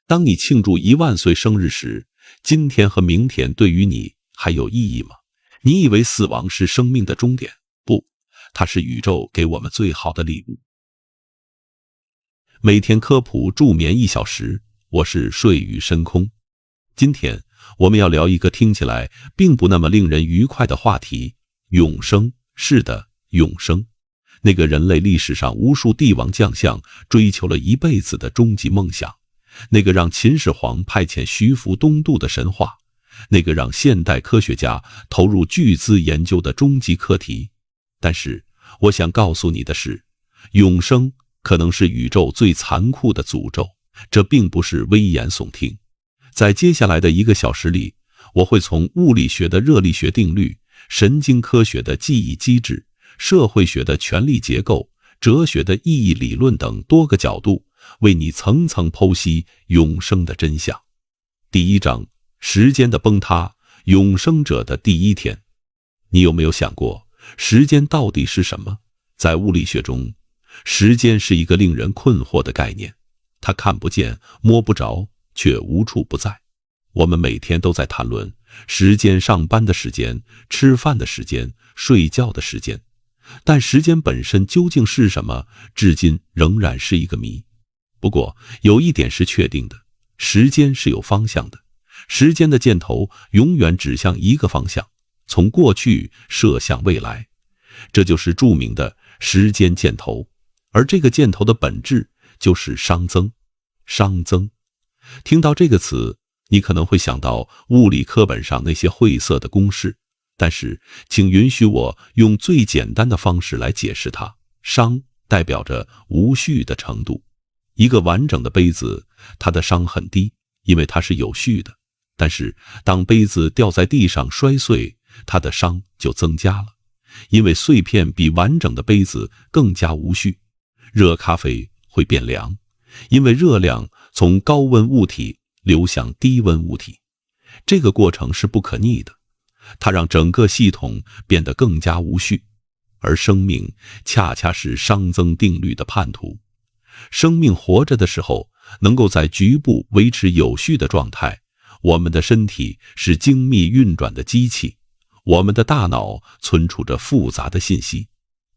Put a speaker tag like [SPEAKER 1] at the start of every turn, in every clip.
[SPEAKER 1] 当你庆祝10000岁生日时，今天和明天对于你还有意义吗？你以为死亡是生命的终点？不，它是宇宙给我们最好的礼物。每天科普助眠1小时，我是睡与深空。今天我们要聊一个听起来并不那么令人愉快的话题：永生。是的，永生，那个人类历史上无数帝王将相追求了一辈子的终极梦想，那个让秦始皇派遣徐福东渡的神话，那个让现代科学家投入巨资研究的终极课题。但是我想告诉你的是，永生可能是宇宙最残酷的诅咒，这并不是危言耸听。在接下来的1个小时里，我会从物理学的热力学定律、神经科学的记忆机制、社会学的权力结构、哲学的意义理论等多个角度，为你层层剖析永生的真相。第1章：时间的崩塌，永生者的第1天。你有没有想过，时间到底是什么？在物理学中，时间是一个令人困惑的概念，它看不见、摸不着，却无处不在。我们每天都在谈论时间，上班的时间、吃饭的时间、睡觉的时间，但时间本身究竟是什么，至今仍然是一个谜。不过有一点是确定的，时间是有方向的，时间的箭头永远指向一个方向，从过去射向未来，这就是著名的时间箭头。而这个箭头的本质就是熵增。熵增，听到这个词，你可能会想到物理课本上那些晦涩的公式，但是请允许我用最简单的方式来解释它。熵代表着无序的程度。一个完整的杯子，它的熵很低，因为它是有序的。但是当杯子掉在地上摔碎，它的熵就增加了，因为碎片比完整的杯子更加无序。热咖啡会变凉，因为热量从高温物体流向低温物体，这个过程是不可逆的，它让整个系统变得更加无序。而生命恰恰是熵增定律的叛徒。生命活着的时候，能够在局部维持有序的状态。我们的身体是精密运转的机器，我们的大脑存储着复杂的信息。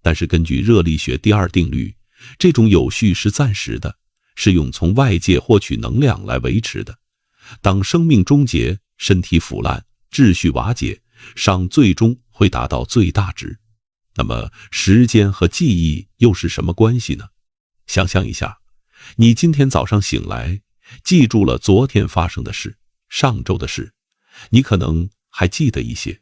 [SPEAKER 1] 但是根据热力学第2定律，这种有序是暂时的，是用从外界获取能量来维持的。当生命终结，身体腐烂，秩序瓦解，熵最终会达到最大值。那么时间和记忆又是什么关系呢？想象一下，你今天早上醒来，记住了昨天发生的事，上周的事，你可能还记得一些；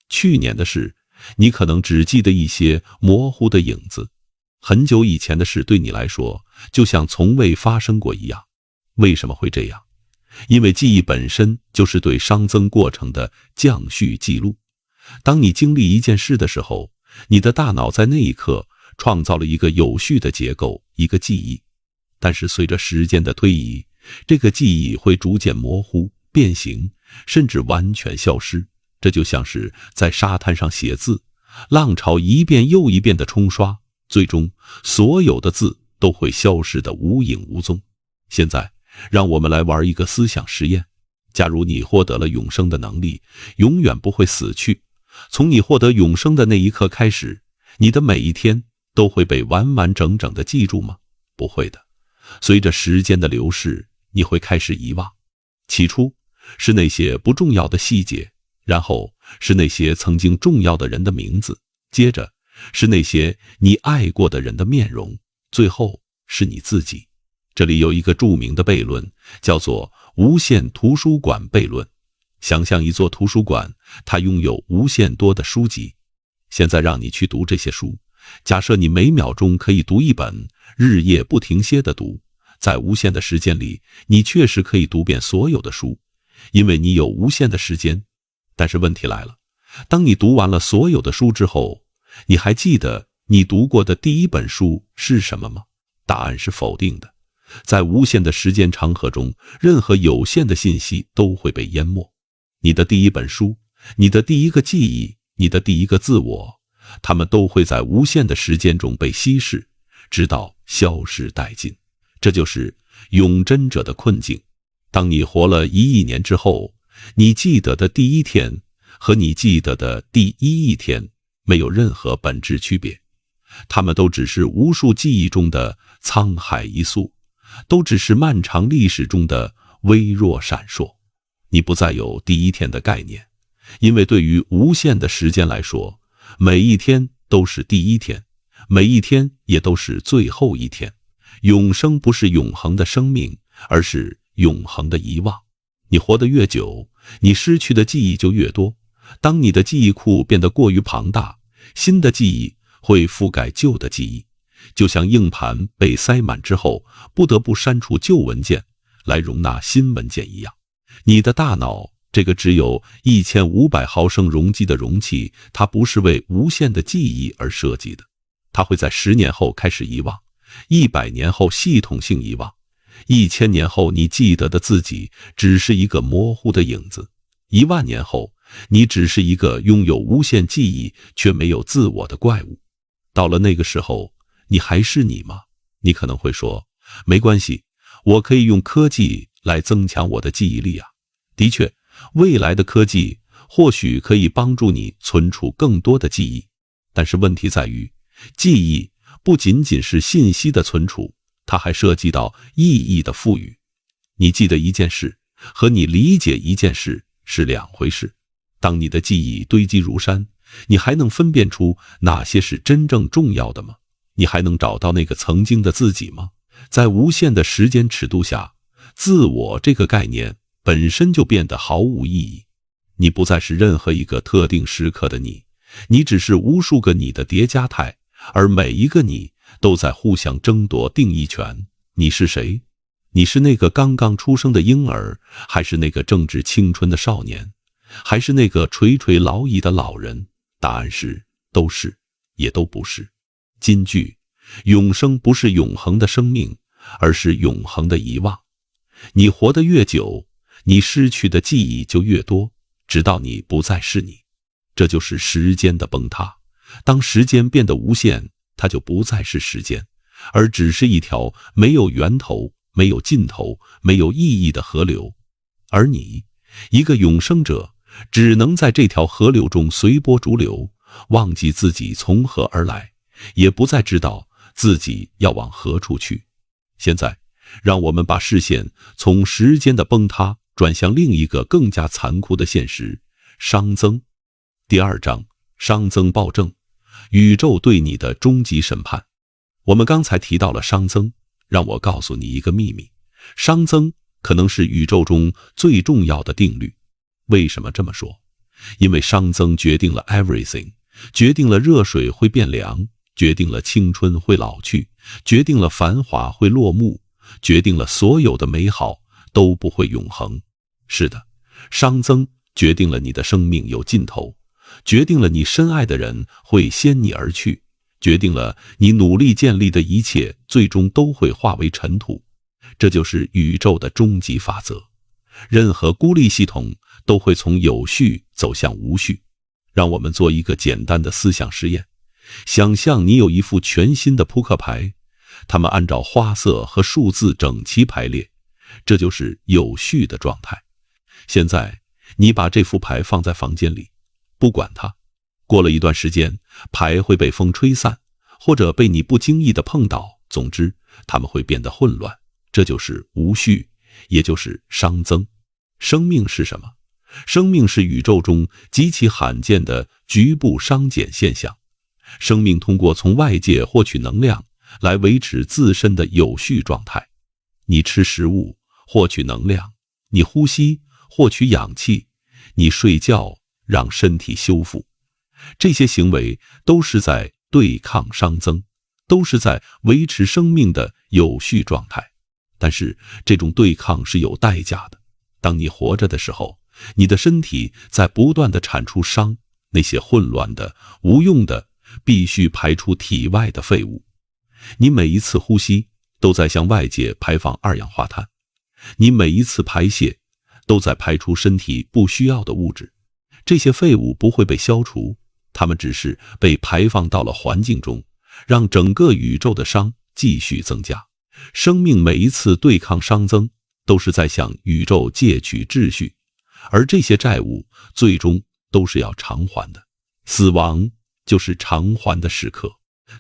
[SPEAKER 1] 去年的事，你可能只记得一些模糊的影子。很久以前的事对你来说，就像从未发生过一样。为什么会这样？因为记忆本身就是对熵增过程的降序记录。当你经历一件事的时候，你的大脑在那一刻创造了一个有序的结构，一个记忆。但是随着时间的推移，这个记忆会逐渐模糊、变形，甚至完全消失。这就像是在沙滩上写字，浪潮一遍又一遍的冲刷，最终所有的字都会消失得无影无踪。现在让我们来玩一个思想实验。假如你获得了永生的能力，永远不会死去，从你获得永生的那一刻开始，你的每一天都会被完完整整的记住吗？不会的。随着时间的流逝，你会开始遗忘。起初是那些不重要的细节，然后是那些曾经重要的人的名字，接着是那些你爱过的人的面容，最后是你自己。这里有一个著名的悖论，叫做无限图书馆悖论。想象一座图书馆，它拥有无限多的书籍。现在让你去读这些书，假设你每秒钟可以读一本，日夜不停歇地读，在无限的时间里，你确实可以读遍所有的书，因为你有无限的时间。但是问题来了，当你读完了所有的书之后，你还记得你读过的第1本书是什么吗？答案是否定的。在无限的时间长河中，任何有限的信息都会被淹没。你的第1本书，你的第1个记忆，你的第1个自我，它们都会在无限的时间中被稀释，直到消失殆尽。这就是永真者的困境。当你活了1亿年之后，你记得的第一天和你记得的第1亿天没有任何本质区别，它们都只是无数记忆中的沧海一粟，都只是漫长历史中的微弱闪烁。你不再有第一天的概念，因为对于无限的时间来说，每一天都是第一天，每一天也都是最后一天。永生不是永恒的生命，而是永恒的遗忘。你活得越久，你失去的记忆就越多。当你的记忆库变得过于庞大，新的记忆会覆盖旧的记忆，就像硬盘被塞满之后，不得不删除旧文件来容纳新文件一样。你的大脑这个只有1500毫升容积的容器，它不是为无限的记忆而设计的。它会在10年后开始遗忘，100年后系统性遗忘，1000年后你记得的自己只是一个模糊的影子，10000年后你只是一个拥有无限记忆却没有自我的怪物。到了那个时候，你还是你吗？你可能会说，没关系，我可以用科技来增强我的记忆力啊。的确，未来的科技或许可以帮助你存储更多的记忆，但是问题在于，记忆不仅仅是信息的存储，它还涉及到意义的赋予。你记得一件事和你理解一件事是两回事。当你的记忆堆积如山，你还能分辨出哪些是真正重要的吗？你还能找到那个曾经的自己吗？在无限的时间尺度下，自我这个概念本身就变得毫无意义。你不再是任何一个特定时刻的你，你只是无数个你的叠加态，而每一个你都在互相争夺定义权。你是谁？你是那个刚刚出生的婴儿，还是那个正值青春的少年，还是那个垂垂老矣的老人？答案是都是，也都不是。金句：永生不是永恒的生命，而是永恒的遗忘。你活得越久，你失去的记忆就越多，直到你不再是你。这就是时间的崩塌。当时间变得无限，它就不再是时间，而只是一条没有源头、没有尽头、没有意义的河流。而你，一个永生者，只能在这条河流中随波逐流，忘记自己从何而来，也不再知道自己要往何处去。现在，让我们把视线从时间的崩塌转向另一个更加残酷的现实——熵增。第2章：熵增暴政，宇宙对你的终极审判。我们刚才提到了熵增，让我告诉你一个秘密：熵增可能是宇宙中最重要的定律。为什么这么说？因为熵增决定了 everything， 决定了热水会变凉，决定了青春会老去，决定了繁华会落幕，决定了所有的美好都不会永恒。是的，熵增决定了你的生命有尽头，决定了你深爱的人会先你而去，决定了你努力建立的一切最终都会化为尘土。这就是宇宙的终极法则。任何孤立系统都会从有序走向无序。让我们做一个简单的思想实验。想象你有一副全新的扑克牌，它们按照花色和数字整齐排列，这就是有序的状态。现在你把这副牌放在房间里，不管它。过了一段时间，牌会被风吹散，或者被你不经意地碰到，总之它们会变得混乱。这就是无序，也就是熵增。生命是什么？生命是宇宙中极其罕见的局部熵减现象。生命通过从外界获取能量来维持自身的有序状态。你吃食物获取能量，你呼吸获取氧气，你睡觉让身体修复。这些行为都是在对抗熵增，都是在维持生命的有序状态。但是这种对抗是有代价的。当你活着的时候，你的身体在不断地产出熵，那些混乱的、无用的、必须排出体外的废物。你每一次呼吸都在向外界排放二氧化碳，你每一次排泄都在排出身体不需要的物质。这些废物不会被消除，它们只是被排放到了环境中，让整个宇宙的熵继续增加。生命每一次对抗熵增，都是在向宇宙借取秩序，而这些债务最终都是要偿还的。死亡就是偿还的时刻。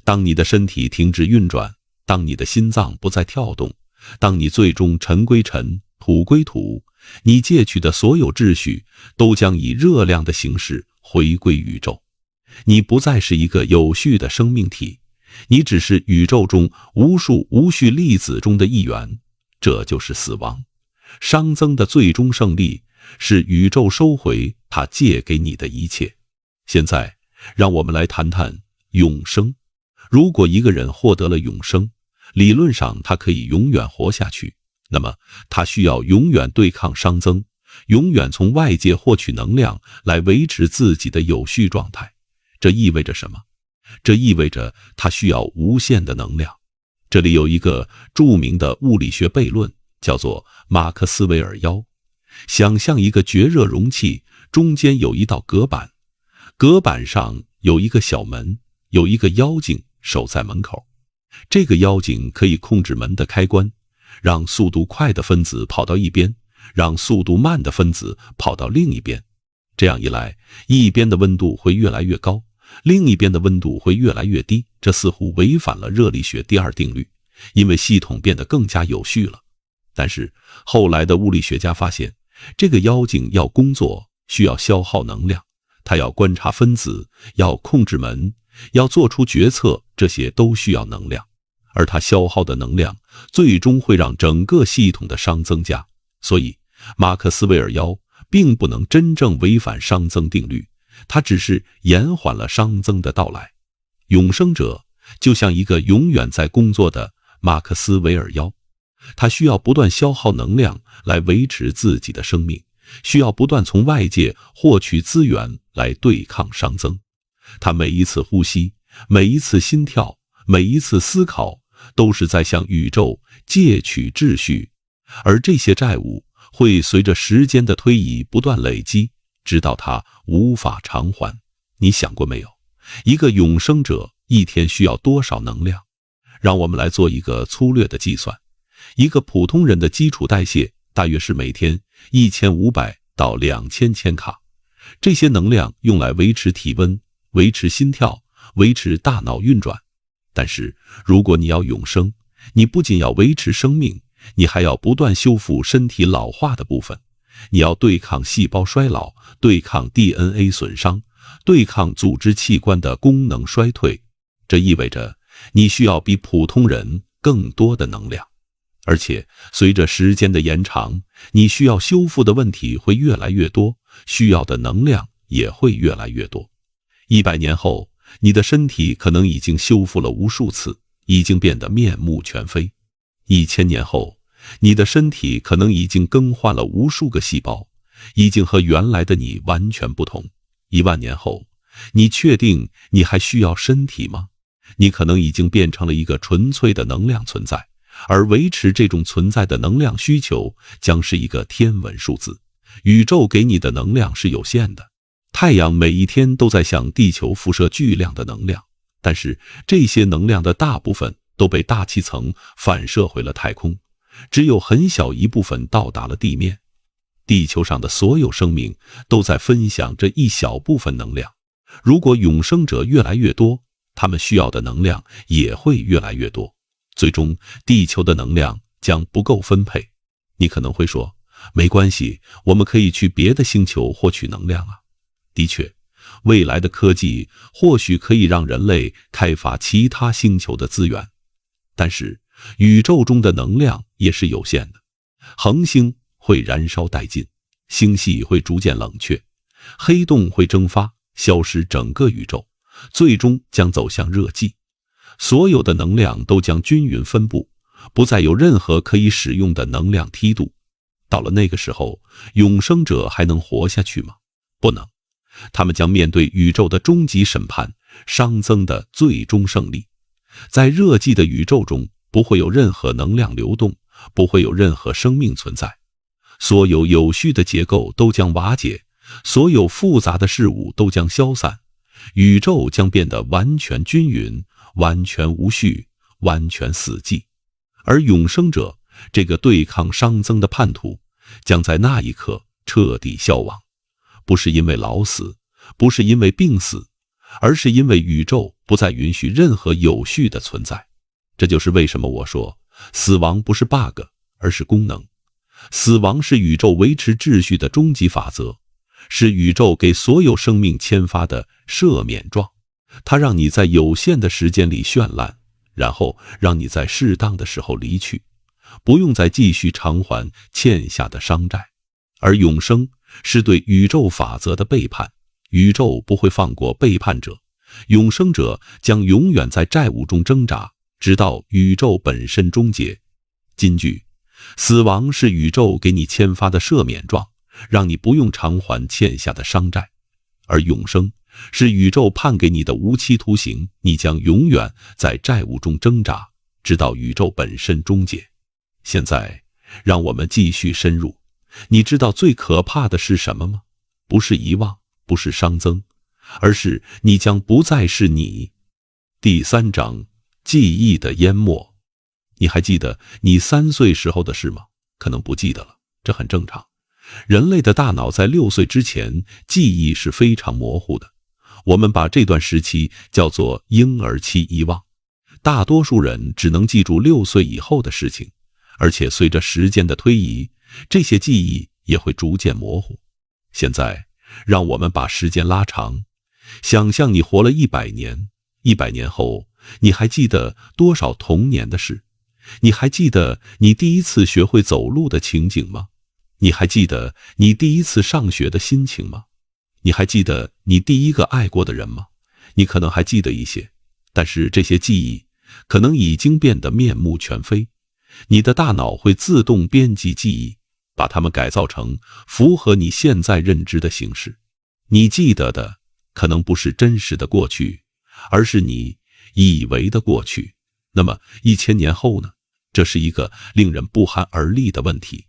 [SPEAKER 1] 当你的身体停止运转，当你的心脏不再跳动，当你最终尘归尘，土归土，你借取的所有秩序都将以热量的形式回归宇宙。你不再是一个有序的生命体，你只是宇宙中无数无序粒子中的一员。这就是死亡。熵增的最终胜利是宇宙收回它借给你的一切。现在让我们来谈谈永生。如果一个人获得了永生，理论上他可以永远活下去，那么他需要永远对抗熵增，永远从外界获取能量来维持自己的有序状态。这意味着什么？这意味着他需要无限的能量。这里有一个著名的物理学悖论，叫做马克斯韦尔腰。想象一个绝热容器，中间有一道隔板，隔板上有一个小门，有一个妖精守在门口。这个妖精可以控制门的开关，让速度快的分子跑到一边，让速度慢的分子跑到另一边。这样一来，一边的温度会越来越高，另一边的温度会越来越低。这似乎违反了热力学第二定律，因为系统变得更加有序了。但是后来的物理学家发现，这个妖精要工作需要消耗能量，它要观察分子，要控制门，要做出决策，这些都需要能量。而它消耗的能量最终会让整个系统的熵增加。所以马克斯韦尔腰并不能真正违反熵增定律，它只是延缓了熵增的到来。永生者就像一个永远在工作的马克斯韦尔腰，他需要不断消耗能量来维持自己的生命，需要不断从外界获取资源来对抗熵增。他每一次呼吸，每一次心跳，每一次思考，都是在向宇宙借取秩序，而这些债务会随着时间的推移不断累积，直到他无法偿还。你想过没有，一个永生者一天需要多少能量？让我们来做一个粗略的计算。一个普通人的基础代谢大约是每天1500到2000千卡，这些能量用来维持体温，维持心跳，维持大脑运转。但是如果你要永生，你不仅要维持生命，你还要不断修复身体老化的部分。你要对抗细胞衰老，对抗 DNA 损伤，对抗组织器官的功能衰退。这意味着你需要比普通人更多的能量。而且随着时间的延长，你需要修复的问题会越来越多，需要的能量也会越来越多。100年后，你的身体可能已经修复了无数次，已经变得面目全非。1000年后，你的身体可能已经更换了无数个细胞，已经和原来的你完全不同。10000年后，你确定你还需要身体吗？你可能已经变成了一个纯粹的能量存在，而维持这种存在的能量需求将是一个天文数字。宇宙给你的能量是有限的，太阳每一天都在向地球辐射巨量的能量，但是这些能量的大部分都被大气层反射回了太空，只有很小一部分到达了地面。地球上的所有生命都在分享这一小部分能量。如果永生者越来越多，他们需要的能量也会越来越多，最终地球的能量将不够分配。你可能会说，没关系，我们可以去别的星球获取能量啊。的确，未来的科技或许可以让人类开发其他星球的资源，但是宇宙中的能量也是有限的。恒星会燃烧殆尽，星系会逐渐冷却，黑洞会蒸发，消失整个宇宙，最终将走向热寂。所有的能量都将均匀分布，不再有任何可以使用的能量梯度。到了那个时候，永生者还能活下去吗？不能。他们将面对宇宙的终极审判，熵增的最终胜利。在热寂的宇宙中，不会有任何能量流动，不会有任何生命存在。所有有序的结构都将瓦解，所有复杂的事物都将消散，宇宙将变得完全均匀，完全无序，完全死寂。而永生者这个对抗熵增的叛徒将在那一刻彻底消亡，不是因为老死，不是因为病死，而是因为宇宙不再允许任何有序的存在。这就是为什么我说，死亡不是 bug， 而是功能。死亡是宇宙维持秩序的终极法则，是宇宙给所有生命签发的赦免状。它让你在有限的时间里绚烂，然后让你在适当的时候离去，不用再继续偿还欠下的商债。而永生是对宇宙法则的背叛，宇宙不会放过背叛者，永生者将永远在债务中挣扎，直到宇宙本身终结。金句：死亡是宇宙给你签发的赦免状，让你不用偿还欠下的商债；而永生是宇宙判给你的无期徒刑，你将永远在债务中挣扎，直到宇宙本身终结。现在，让我们继续深入。你知道最可怕的是什么吗？不是遗忘，不是熵增，而是你将不再是你。第3章，记忆的淹没。你还记得你3岁时候的事吗？可能不记得了，这很正常。人类的大脑在6岁之前，记忆是非常模糊的。我们把这段时期叫做婴儿期遗忘。大多数人只能记住6岁以后的事情，而且随着时间的推移，这些记忆也会逐渐模糊。现在，让我们把时间拉长，想象你活了100年，100年后，你还记得多少童年的事？你还记得你第一次学会走路的情景吗？你还记得你第一次上学的心情吗？你还记得你第一个爱过的人吗？你可能还记得一些，但是这些记忆可能已经变得面目全非。你的大脑会自动编辑记忆，把它们改造成符合你现在认知的形式。你记得的可能不是真实的过去，而是你以为的过去。那么1000年后呢？这是一个令人不寒而栗的问题。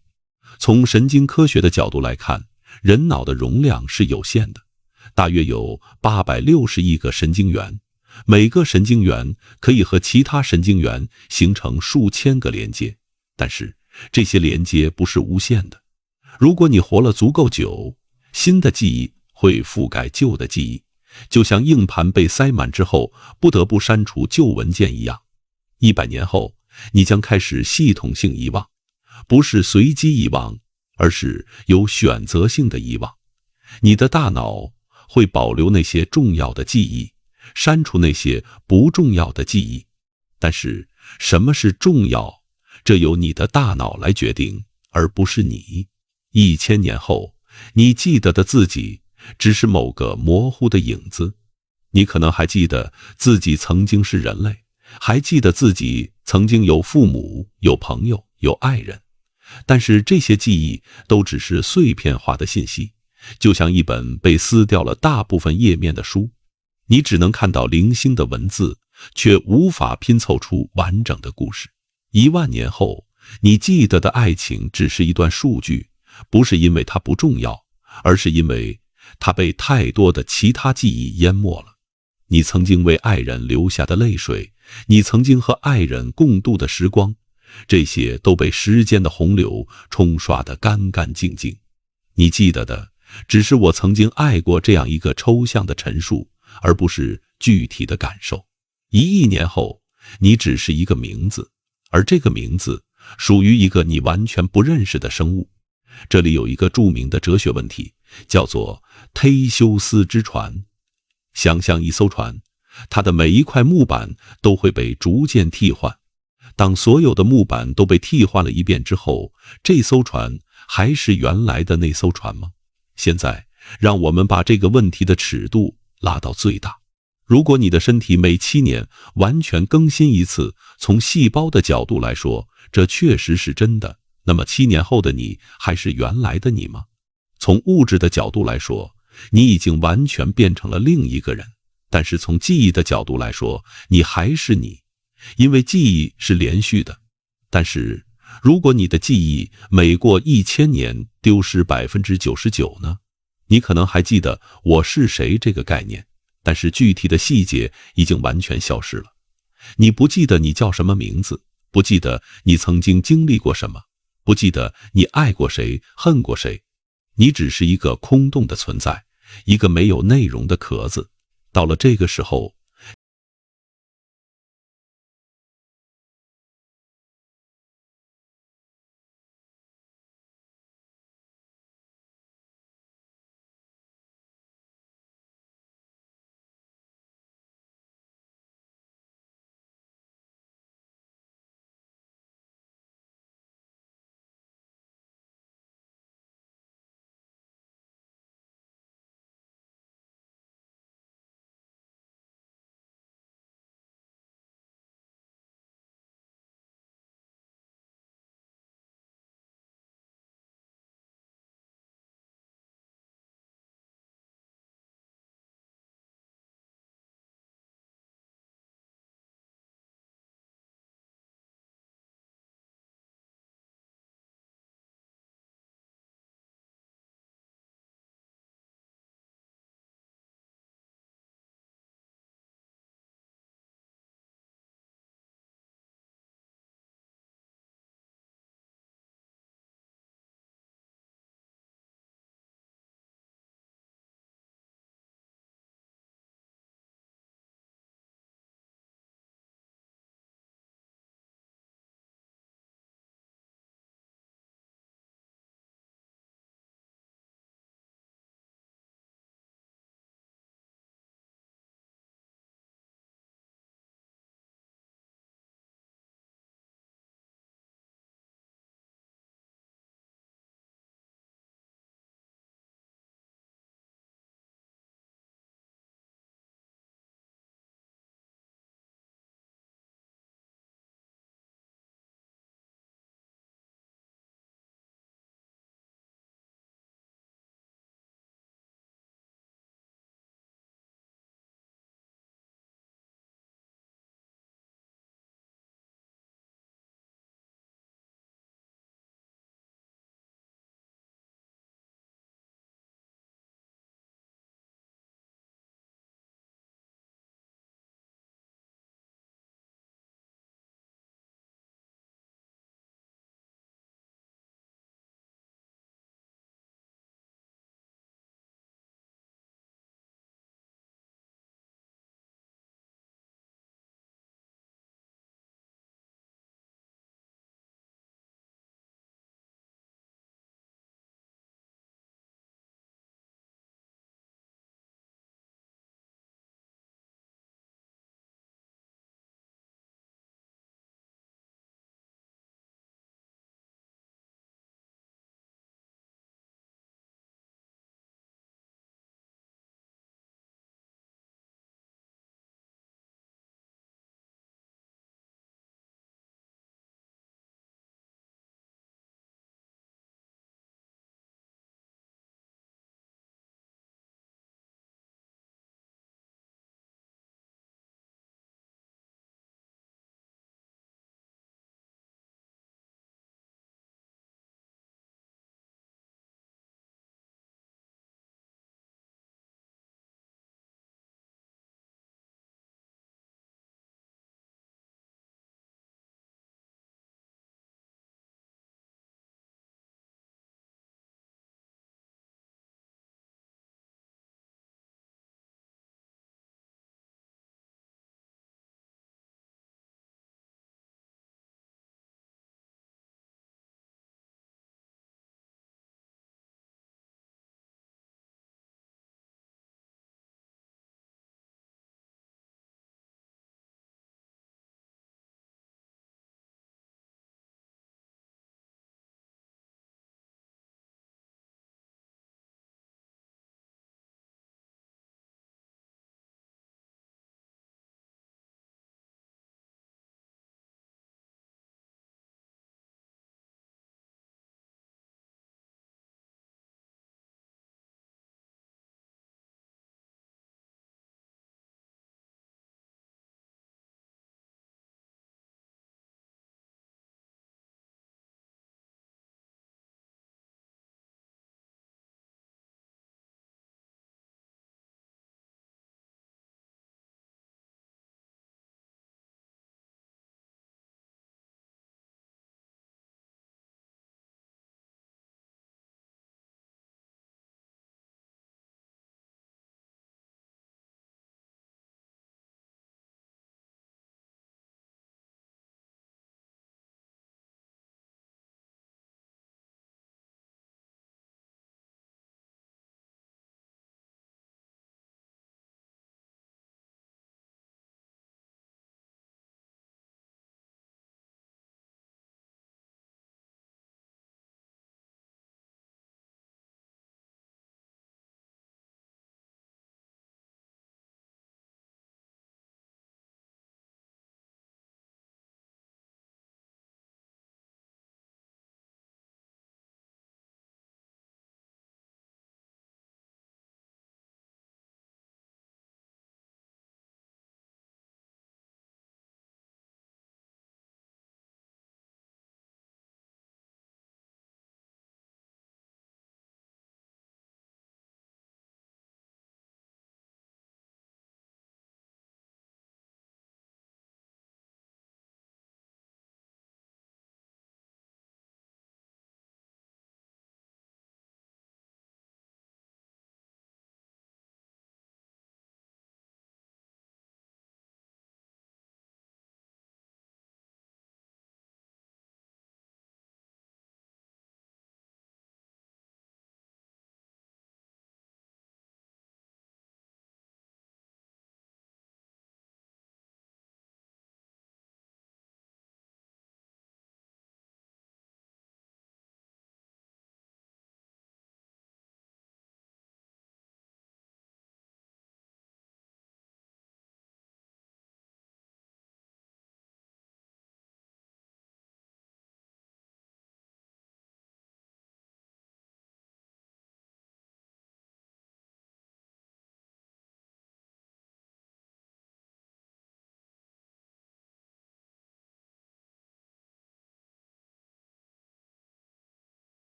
[SPEAKER 1] 从神经科学的角度来看，人脑的容量是有限的，大约有860亿个神经元，每个神经元可以和其他神经元形成数千个连接，但是这些连接不是无限的。如果你活了足够久，新的记忆会覆盖旧的记忆，就像硬盘被塞满之后不得不删除旧文件一样。100年后，你将开始系统性遗忘，不是随机遗忘，而是有选择性的遗忘。你的大脑会保留那些重要的记忆，删除那些不重要的记忆。但是什么是重要，这由你的大脑来决定，而不是你。1000年后，你记得的自己只是某个模糊的影子。你可能还记得自己曾经是人类，还记得自己曾经有父母、有朋友、有爱人，但是这些记忆都只是碎片化的信息，就像一本被撕掉了大部分页面的书，你只能看到零星的文字，却无法拼凑出完整的故事。10000年后，你记得的爱情只是一段数据，不是因为它不重要，而是因为它被太多的其他记忆淹没了。你曾经为爱人流下的泪水，你曾经和爱人共度的时光，这些都被时间的洪流冲刷得干干净净。你记得的只是我曾经爱过这样一个抽象的陈述，而不是具体的感受。1亿年后，你只是一个名字，而这个名字属于一个你完全不认识的生物。这里有一个著名的哲学问题，叫做忒修斯之船。想象一艘船，它的每一块木板都会被逐渐替换。当所有的木板都被替换了一遍之后，这艘船还是原来的那艘船吗？现在，让我们把这个问题的尺度拉到最大。如果你的身体每7年完全更新一次，从细胞的角度来说，这确实是真的。那么7年后的你还是原来的你吗？从物质的角度来说，你已经完全变成了另一个人，但是从记忆的角度来说，你还是你，因为记忆是连续的。但是，如果你的记忆每过1000年丢失99%呢？你可能还记得我是谁这个概念，但是具体的细节已经完全消失了。你不记得你叫什么名字，不记得你曾经经历过什么，不记得你爱过谁，恨过谁。你只是一个空洞的存在，一个没有内容的壳子。到了这个时候，